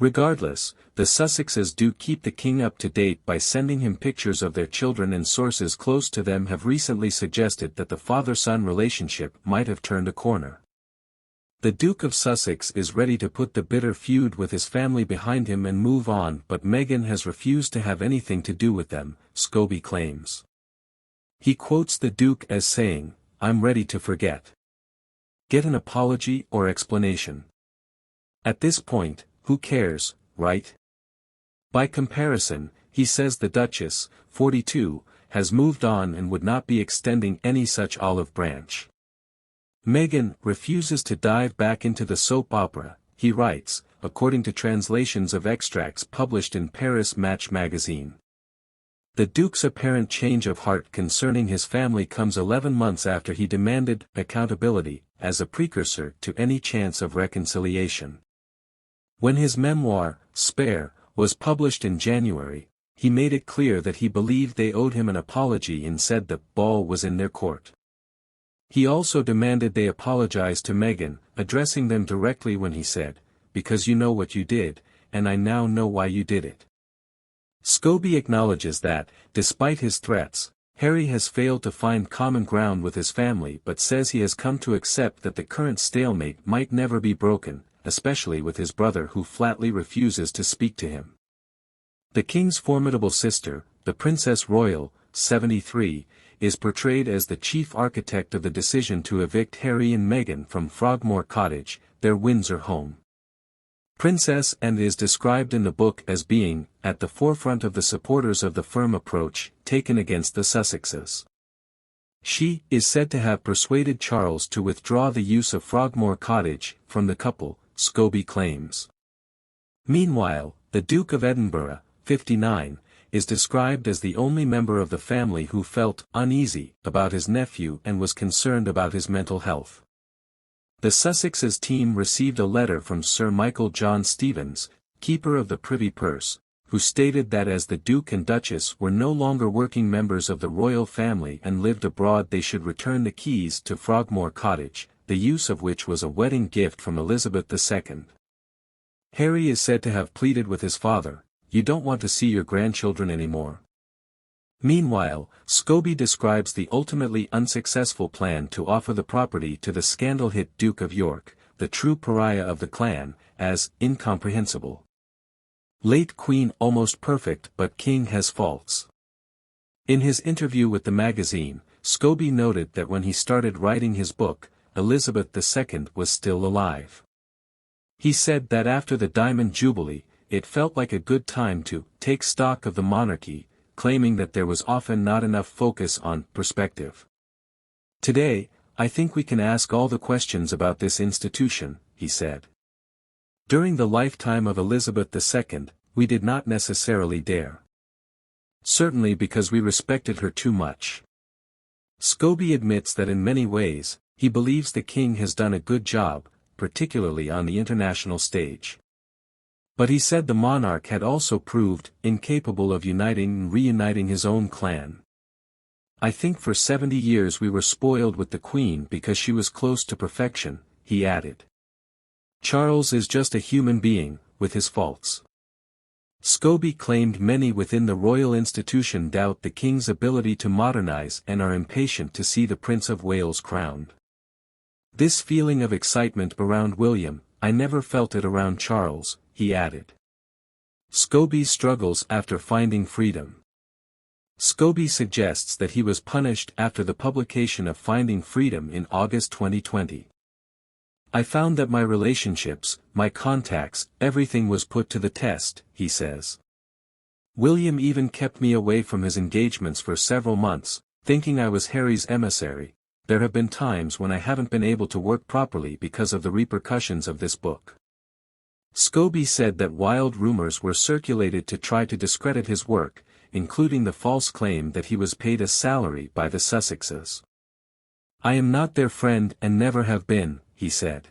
Regardless, the Sussexes do keep the king up to date by sending him pictures of their children, and sources close to them have recently suggested that the father-son relationship might have turned a corner. The Duke of Sussex is ready to put the bitter feud with his family behind him and move on, but Meghan has refused to have anything to do with them, Scobie claims. He quotes the Duke as saying, "I'm ready to forget. Get an apology or explanation. At this point, who cares, right?" By comparison, he says the Duchess, 42, has moved on and would not be extending any such olive branch. Meghan refuses to dive back into the soap opera, he writes, according to translations of extracts published in Paris Match magazine. The Duke's apparent change of heart concerning his family comes 11 months after he demanded accountability, as a precursor to any chance of reconciliation. When his memoir, Spare, was published in January, he made it clear that he believed they owed him an apology and said the ball was in their court. He also demanded they apologize to Meghan, addressing them directly when he said, "Because you know what you did, and I now know why you did it." Scobie acknowledges that, despite his threats, Harry has failed to find common ground with his family, but says he has come to accept that the current stalemate might never be broken, especially with his brother who flatly refuses to speak to him. The king's formidable sister, the Princess Royal, 73, is portrayed as the chief architect of the decision to evict Harry and Meghan from Frogmore Cottage, their Windsor home. Princess Anne is described in the book as being, at the forefront of the supporters of the firm approach taken against the Sussexes. She is said to have persuaded Charles to withdraw the use of Frogmore Cottage from the couple, Scobie claims. Meanwhile, the Duke of Edinburgh, 59, is described as the only member of the family who felt uneasy about his nephew and was concerned about his mental health. The Sussexes team received a letter from Sir Michael John Stevens, Keeper of the Privy Purse, who stated that as the Duke and Duchess were no longer working members of the royal family and lived abroad, they should return the keys to Frogmore Cottage, the use of which was a wedding gift from Elizabeth II. Harry is said to have pleaded with his father, "You don't want to see your grandchildren anymore." Meanwhile, Scobie describes the ultimately unsuccessful plan to offer the property to the scandal-hit Duke of York, the true pariah of the clan, as incomprehensible. Late Queen almost perfect, but King has faults. In his interview with the magazine, Scobie noted that when he started writing his book, Elizabeth II was still alive. He said that after the Diamond Jubilee, it felt like a good time to take stock of the monarchy, claiming that there was often not enough focus on perspective. "Today, I think we can ask all the questions about this institution," he said. "During the lifetime of Elizabeth II, we did not necessarily dare. Certainly because we respected her too much." Scobie admits that in many ways, he believes the king has done a good job, particularly on the international stage. But he said the monarch had also proved incapable of uniting and reuniting his own clan. "I think for 70 years we were spoiled with the Queen because she was close to perfection," he added. "Charles is just a human being, with his faults." Scobie claimed many within the royal institution doubt the king's ability to modernize and are impatient to see the Prince of Wales crowned. "This feeling of excitement around William, I never felt it around Charles," he added. Scobie struggles after finding freedom. Scobie suggests that he was punished after the publication of Finding Freedom in August 2020. "I found that my relationships, my contacts, everything was put to the test," he says. "William even kept me away from his engagements for several months, thinking I was Harry's emissary. There have been times when I haven't been able to work properly because of the repercussions of this book." Scobie said that wild rumors were circulated to try to discredit his work, including the false claim that he was paid a salary by the Sussexes. "I am not their friend and never have been," he said.